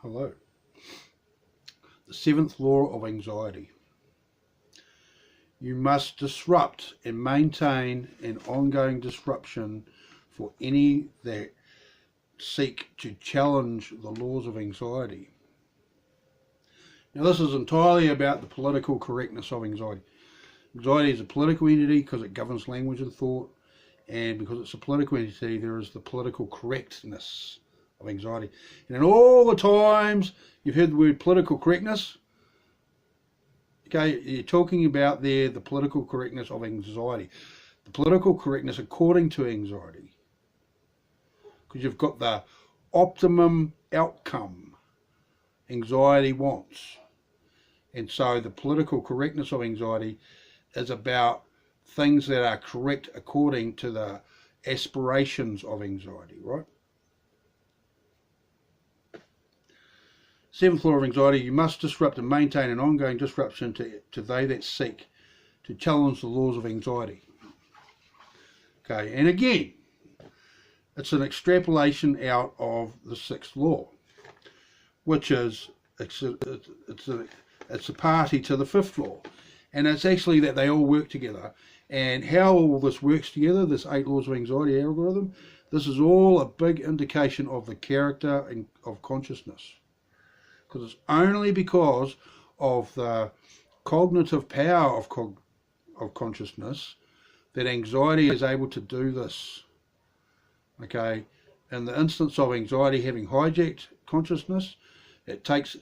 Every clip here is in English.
Hello. The seventh law of anxiety. You must disrupt and maintain an ongoing disruption for any that seek to challenge the laws of anxiety. Now, this is entirely about the political correctness of anxiety. Anxiety is a political entity because it governs language and thought, and because it's a political entity, there is the political correctness of anxiety. And in all the times you've heard the word political correctness, okay, you're talking about there the political correctness of anxiety. The political correctness according to anxiety. Because you've got the optimum outcome anxiety wants. And so the political correctness of anxiety is about things that are correct according to the aspirations of anxiety, right? Seventh law of anxiety, you must disrupt and maintain an ongoing disruption to they that seek to challenge the laws of anxiety. Okay, and again, it's an extrapolation out of the sixth law, which is, it's a party to the fifth law. And it's actually that they all work together. And how all this works together, this 8 laws of anxiety algorithm, this is all a big indication of the character of consciousness. Because it's only because of the cognitive power of consciousness that anxiety is able to do this. Okay, in the instance of anxiety having hijacked consciousness, it takes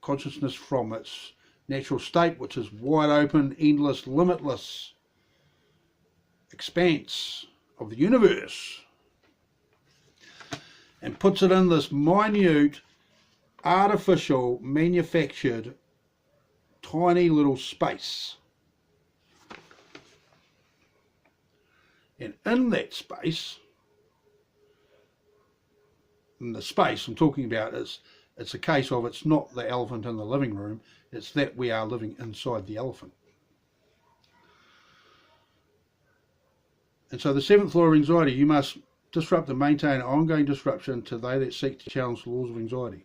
consciousness from its natural state, which is wide open, endless, limitless expanse of the universe, and puts it in this minute, artificial, manufactured, tiny little space. And in that space, in the space I'm talking about, it's a case of it's not the elephant in the living room, it's that we are living inside the elephant. And so the seventh law of anxiety, you must disrupt and maintain an ongoing disruption to they that seek to challenge the laws of anxiety.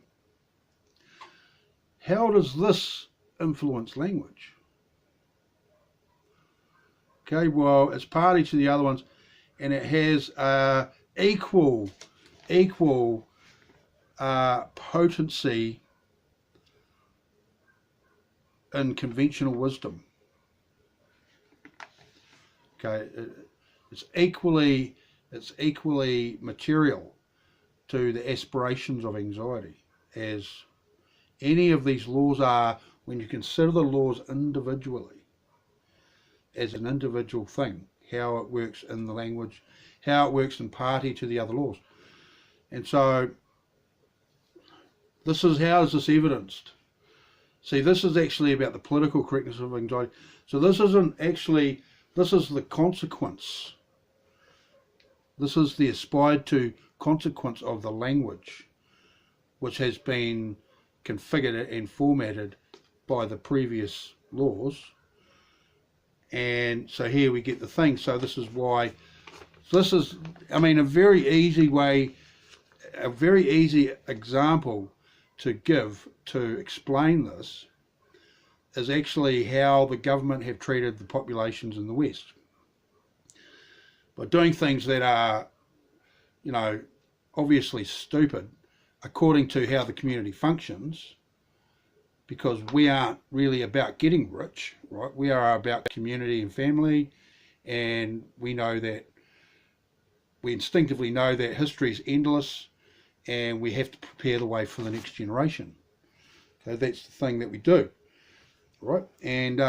How does this influence language? Okay, well, it's party to the other ones, and it has equal potency in conventional wisdom. Okay, it's equally material to the aspirations of anxiety as any of these laws are when you consider the laws individually as an individual thing, how it works in the language, how it works in party to the other laws. And so this is, how is this evidenced? See, this is actually about the political correctness of anxiety. So this isn't actually, this is the consequence. This is the aspired to consequence of the language, which has been configured and formatted by the previous laws. And so here we get the thing. So this is why, so this is, I mean, a very easy way, a very easy example to give to explain this is actually how the government have treated the populations in the West. By doing things that are, you know, obviously stupid according to how the community functions, because we aren't really about getting rich, right? We are about community and family, and we know that, we instinctively know that history is endless and we have to prepare the way for the next generation. So that's the thing that we do, right? And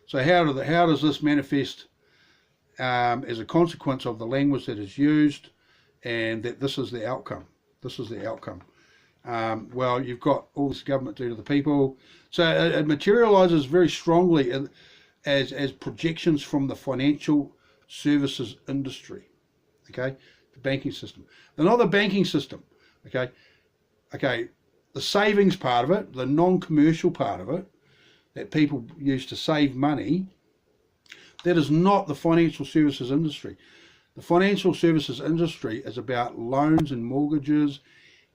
so how does this manifest as a consequence of the language that is used, and that this is the outcome? This is the outcome. Well, you've got all this government do to the people. So it materializes very strongly as projections from the financial services industry, okay? The banking system. They're not the banking system, okay? Okay, the savings part of it, the non-commercial part of it, that people use to save money, that is not the financial services industry. The financial services industry is about loans and mortgages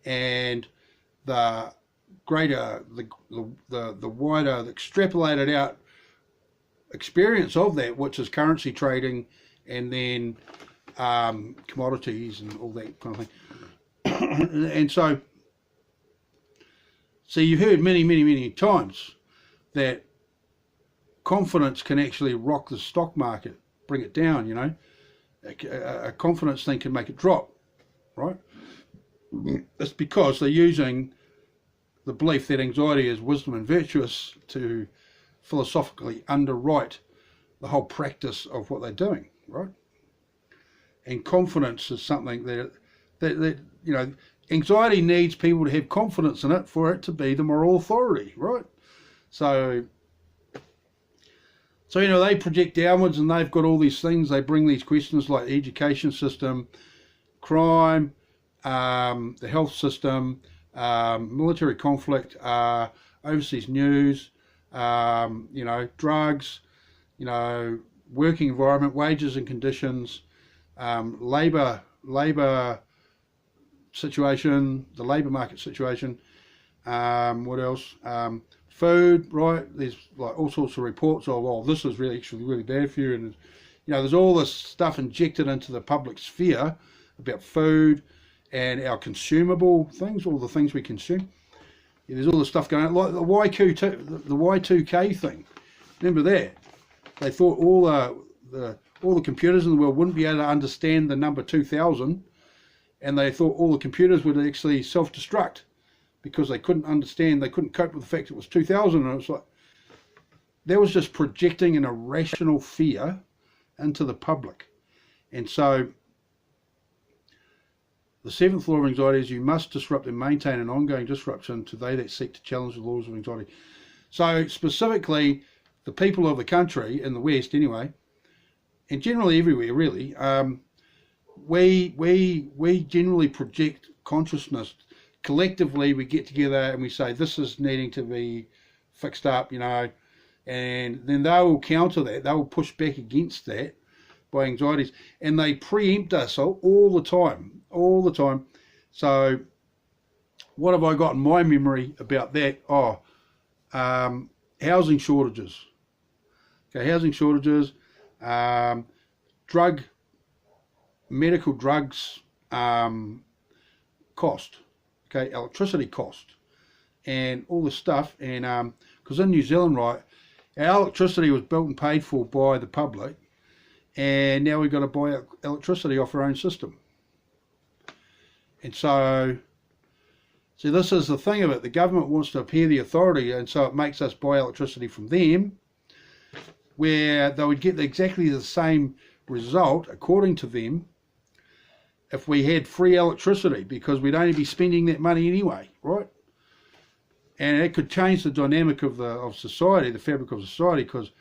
and the greater, the wider, the extrapolated out experience of that, which is currency trading, and then commodities and all that kind of thing. And so you've heard many times that confidence can actually rock the stock market, bring it down, you know. A confidence thing can make it drop, right? It's because they're using the belief that anxiety is wisdom and virtuous to philosophically underwrite the whole practice of what they're doing, right? And confidence is something that you know, anxiety needs people to have confidence in it for it to be the moral authority, right? So you know, they project downwards, and they've got all these things. They bring these questions like the education system, crime, the health system, military conflict, overseas news, you know, drugs, you know, working environment, wages and conditions, labour situation, the labour market situation, what else? Food, right? There's like all sorts of reports of, oh, this is actually really bad for you, and you know, there's all this stuff injected into the public sphere about food and our consumable things, all the things we consume. Yeah, there's all this stuff going on, like the Y2K thing. Remember that? They thought all the computers in the world wouldn't be able to understand the number 2000, and they thought all the computers would actually self-destruct because they couldn't understand, they couldn't cope with the fact it was 2000, and it was like, that was just projecting an irrational fear into the public. And so the seventh law of anxiety is you must disrupt and maintain an ongoing disruption to they that seek to challenge the laws of anxiety. So specifically, the people of the country, in the West anyway, and generally everywhere really, we generally project consciousness. Collectively, we get together and we say, this is needing to be fixed up, you know, and then they will counter that, they will push back against that by anxieties, and they preempt us all the time. So what have I got in my memory about that? Housing shortages. Okay, housing shortages, medical drugs cost, okay, electricity cost, and all this stuff. And because in New Zealand, right, our electricity was built and paid for by the public, and now we've got to buy electricity off our own system. And so this is the thing of it. The government wants to appear the authority, and so it makes us buy electricity from them, where they would get exactly the same result, according to them, if we had free electricity, because we'd only be spending that money anyway, right? And it could change the dynamic of society, the fabric of society, because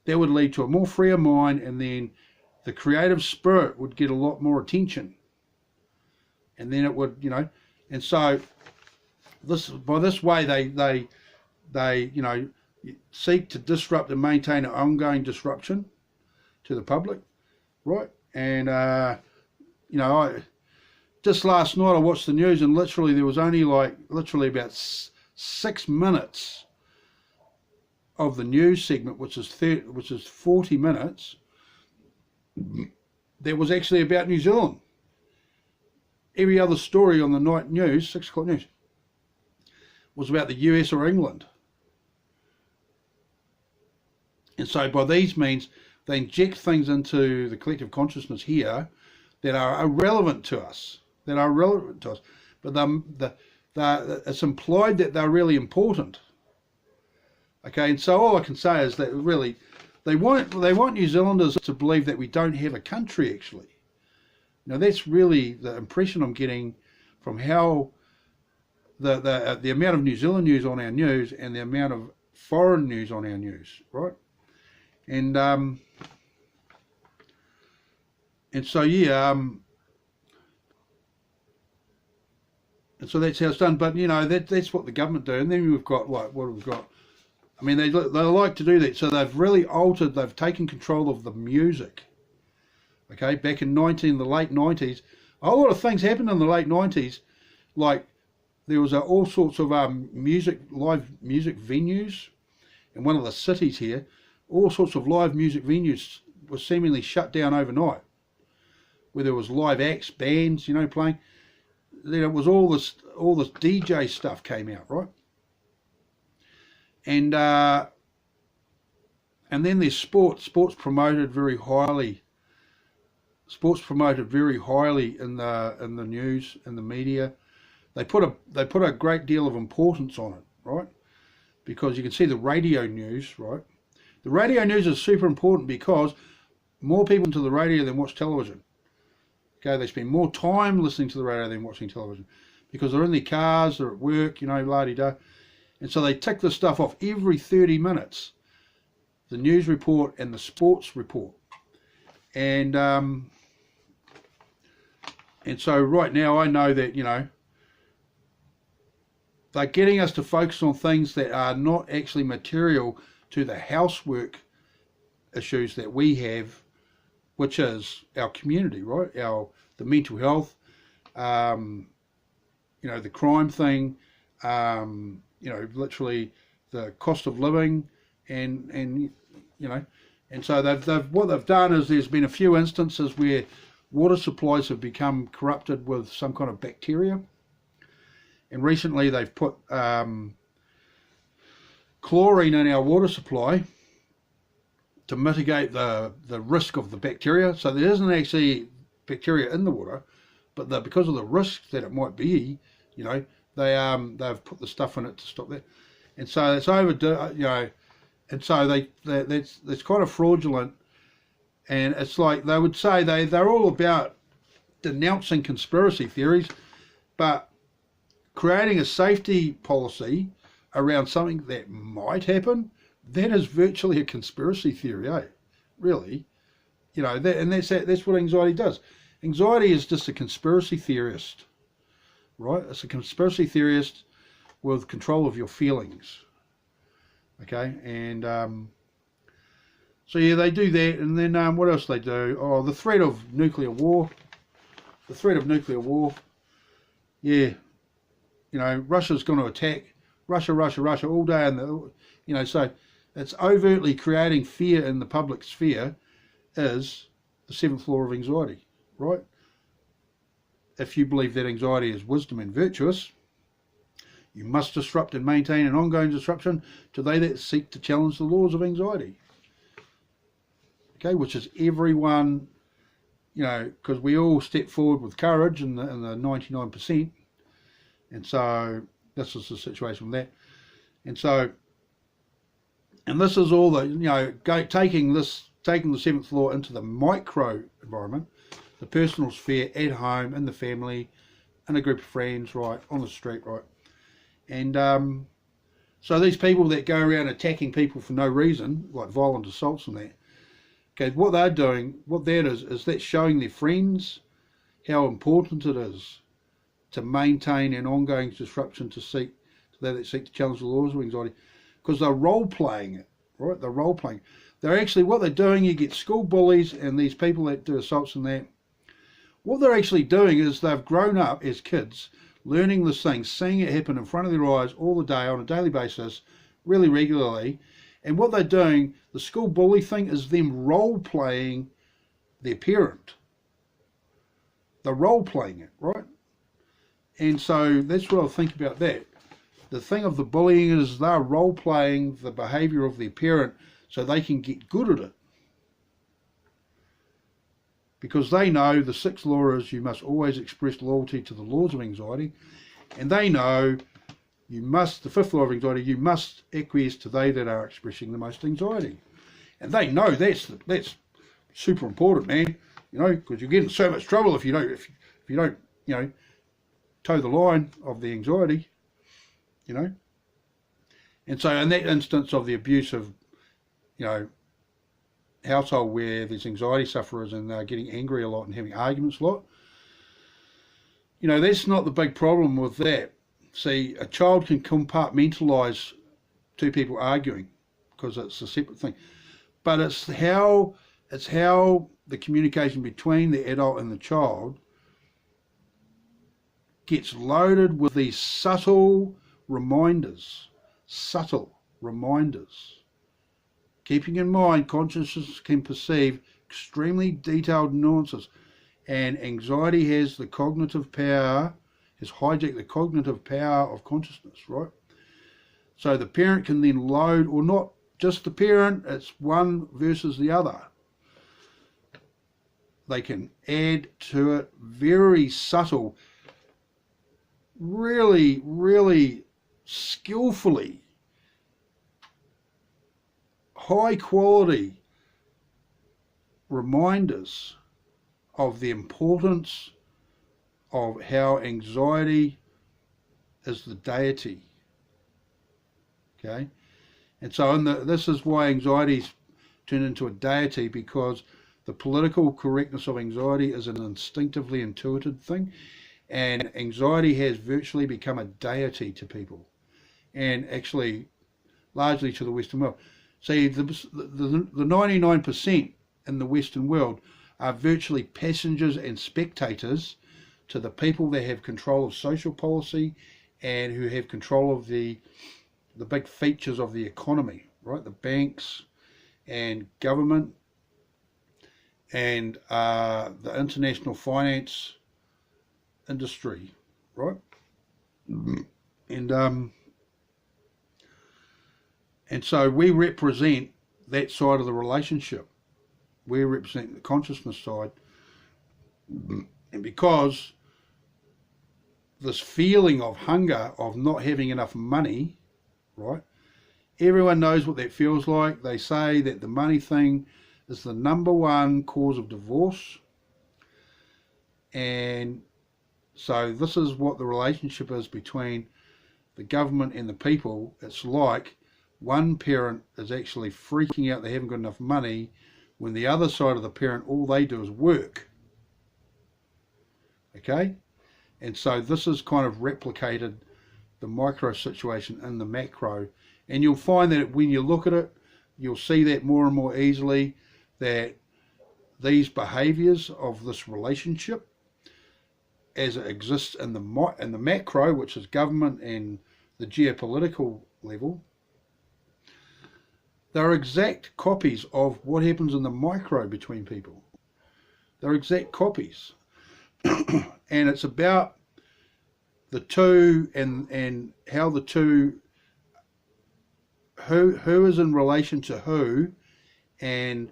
that would lead to a more freer mind, and then the creative spirit would get a lot more attention. And then it would, you know, and so by this way they you know, seek to disrupt and maintain an ongoing disruption to the public, right? And you know, just last night I watched the news, and literally there was only literally about 6 minutes of the news segment, which is 40 minutes, that was actually about New Zealand. Every other story on the night news, 6 o'clock news, was about the US or England. And so by these means, they inject things into the collective consciousness here that are irrelevant to us, but it's implied that they're really important. Okay, and so all I can say is that really they want New Zealanders to believe that we don't have a country, actually. Now that's really the impression I'm getting from how the amount of New Zealand news on our news and the amount of foreign news on our news, right? And so yeah, and so that's how it's done. But you know, that's what the government do. And then we've got what have we got? I mean, they like to do that. So they've really altered. They've taken control of the music. Okay, back in the late 90s, a whole lot of things happened in the late 90s, like there was all sorts of live music venues in one of the cities here. All sorts of live music venues were seemingly shut down overnight, where there was live acts, bands, you know, playing. Then it was all this DJ stuff came out, right? And then there's sports promoted very highly. Sports promoted very highly in the news, in the media. They put a great deal of importance on it, right? Because you can see the radio news, right? The radio news is super important because more people listen to the radio than watch television. Okay, they spend more time listening to the radio than watching television because they're in their cars, they're at work, you know, la-di-da. And so they tick this stuff off every 30 minutes, the news report and the sports report. And so right now I know that, you know, they're getting us to focus on things that are not actually material to the housework issues that we have, which is our community, right? The mental health, you know, the crime thing, you know, literally the cost of living, and you know, and so what they've done is there's been a few instances where water supplies have become corrupted with some kind of bacteria, and recently they've put chlorine in our water supply to mitigate the risk of the bacteria. So there isn't actually bacteria in the water, but because of the risk that it might be, you know, they've put the stuff in it to stop that, and so it's you know, and so that's kind of fraudulent, and it's like they would say they're all about denouncing conspiracy theories, but creating a safety policy around something that might happen, that is virtually a conspiracy theory, eh? Really, you know, that's what anxiety does. Anxiety is just a conspiracy theorist, right? It's a conspiracy theorist with control of your feelings. Okay, and so yeah, they do that, and then what else they do? Oh, the threat of nuclear war. The threat of nuclear war. Yeah, you know, Russia's going to attack. Russia all day, and you know, so it's overtly creating fear in the public sphere. Is the 7th law of anxiety, right? If you believe that anxiety is wisdom and virtuous, you must disrupt and maintain an ongoing disruption to they that seek to challenge the laws of anxiety. Okay, which is everyone, you know, because we all step forward with courage in the 99%, and so this is the situation with that, and so, and this is all the, you know, taking the 7th law into the micro environment, the personal sphere, at home, in the family, in a group of friends, right, on the street, right, and so these people that go around attacking people for no reason, like violent assaults and that, okay, what they're doing, what that is that's showing their friends how important it is to maintain an ongoing disruption to they that seek to challenge the laws of anxiety, because they're role-playing it, right? They're role-playing. They're actually, what they're doing, you get school bullies and these people that do assaults and that, what they're actually doing is they've grown up as kids, learning this thing, seeing it happen in front of their eyes all the day, on a daily basis, really regularly, and what they're doing, the school bully thing, is them role-playing their parent. They're role-playing it, right? And so that's what I think about that. The thing of the bullying is they're role-playing the behaviour of their parent so they can get good at it. Because they know the 6th law is you must always express loyalty to the laws of anxiety, and they know you must, the 5th law of anxiety, you must acquiesce to they that are expressing the most anxiety. And they know that's super important, man, you know, because you get in so much trouble if you don't, you know, toe the line of the anxiety, you know. And so in that instance of the abuse of, you know, household where there's anxiety sufferers and they're getting angry a lot and having arguments a lot, you know, that's not the big problem with that. See, a child can compartmentalise two people arguing because it's a separate thing, but it's how the communication between the adult and the child gets loaded with these subtle reminders, keeping in mind consciousness can perceive extremely detailed nuances, and anxiety has the cognitive power, has hijacked the cognitive power of consciousness, right? So the parent can then load, or not just the parent, it's one versus the other. They can add to it very subtle, really, really skillfully, high quality reminders of the importance of how anxiety is the deity. Okay, and so this is why anxiety's turned into a deity, because the political correctness of anxiety is an instinctively intuitive thing, and anxiety has virtually become a deity to people, and actually largely to the Western world. See, the 99% in the Western world are virtually passengers and spectators to the people that have control of social policy and who have control of the big features of the economy, right? The banks and government and the international finance industry, right? And so we represent that side of the relationship. We represent the consciousness side. And because this feeling of hunger, of not having enough money, right? Everyone knows what that feels like. They say that the money thing is the #1 cause of divorce. And so this is what the relationship is between the government and the people. It's like one parent is actually freaking out they haven't got enough money, when the other side of the parent, all they do is work. Okay? And so this has kind of replicated the micro situation in the macro. And you'll find that when you look at it, you'll see that more and more easily, that these behaviours of this relationship, as it exists in the macro, which is government and the geopolitical level, they're exact copies of what happens in the micro between people. They're exact copies. And it's about the two and how the two, who is in relation to who, and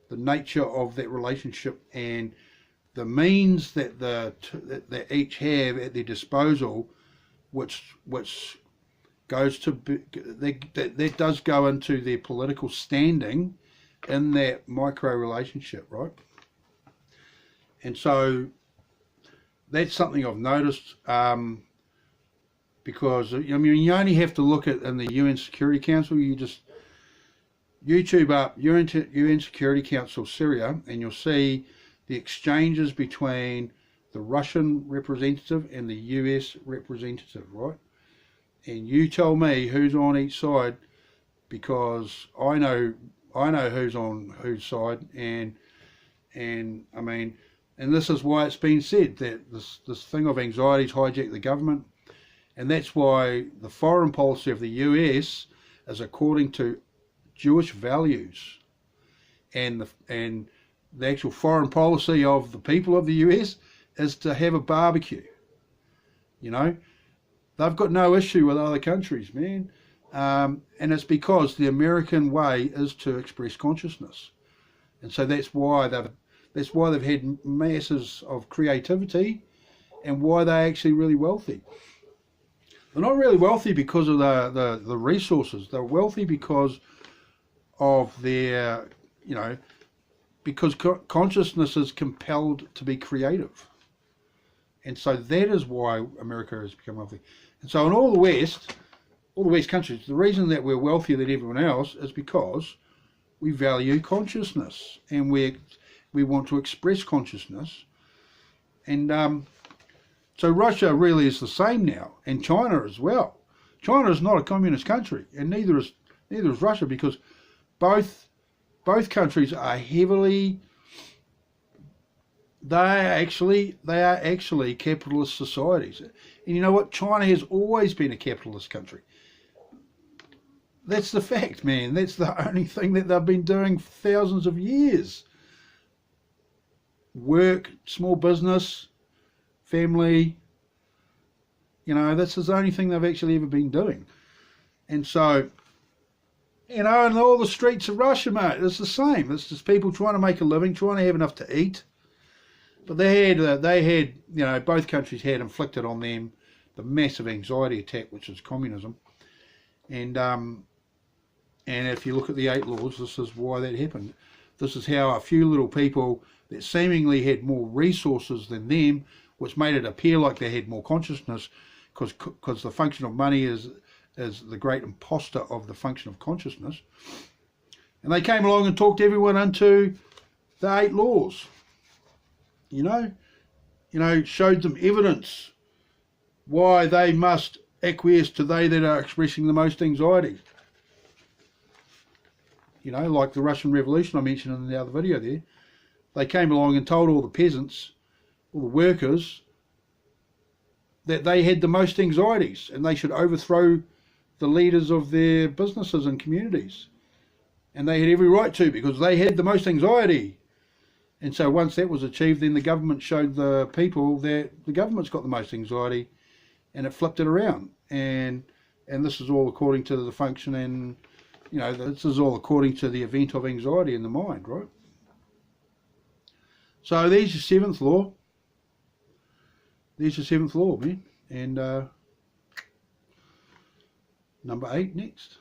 the nature of that relationship, and the means that they each have at their disposal, which goes to that does go into their political standing in that micro relationship, right? And so that's something I've noticed, because I mean, you only have to look at in the UN Security Council. You just YouTube up UN Security Council Syria, and you'll see the exchanges between the Russian representative and the US representative, right? And you tell me who's on each side, because I know who's on whose side, and I mean, and this is why it's been said that this thing of anxiety's hijacked the government, and that's why the foreign policy of the US is according to Jewish values, and the actual foreign policy of the people of the US is to have a barbecue. You know, they've got no issue with other countries, man, and it's because the American way is to express consciousness, and so that's why they've had masses of creativity, and why they're actually really wealthy. They're not really wealthy because of the resources. They're wealthy because of their, you know, because consciousness is compelled to be creative. And so that is why America has become wealthy. And so in all the West countries, the reason that we're wealthier than everyone else is because we value consciousness, and we want to express consciousness. And so Russia really is the same now, and China as well. China is not a communist country, and neither is Russia, because both countries are heavily, they are actually capitalist societies. And you know what? China has always been a capitalist country. That's the fact, man. That's the only thing that they've been doing for thousands of years. Work, small business, family, you know, this is the only thing they've actually ever been doing. And so, you know, and all the streets of Russia, mate, it's the same. It's just people trying to make a living, trying to have enough to eat. But they had, you know, both countries had inflicted on them the massive anxiety attack, which is communism. And if you look at the 8 laws, this is why that happened. This is how a few little people that seemingly had more resources than them, which made it appear like they had more consciousness, because the function of money is the great imposter of the function of consciousness. And they came along and talked everyone into the 8 laws. You know, showed them evidence why they must acquiesce to they that are expressing the most anxiety. You know, like the Russian Revolution I mentioned in the other video there. They came along and told all the peasants, all the workers, that they had the most anxieties and they should overthrow the leaders of their businesses and communities. And they had every right to, because they had the most anxiety. And so once that was achieved, then the government showed the people that the government's got the most anxiety, and it flipped it around. And this is all according to the function, and you know, this is all according to the event of anxiety in the mind, right? So there's your 7th law. There's your 7th law, man. And number 8 next.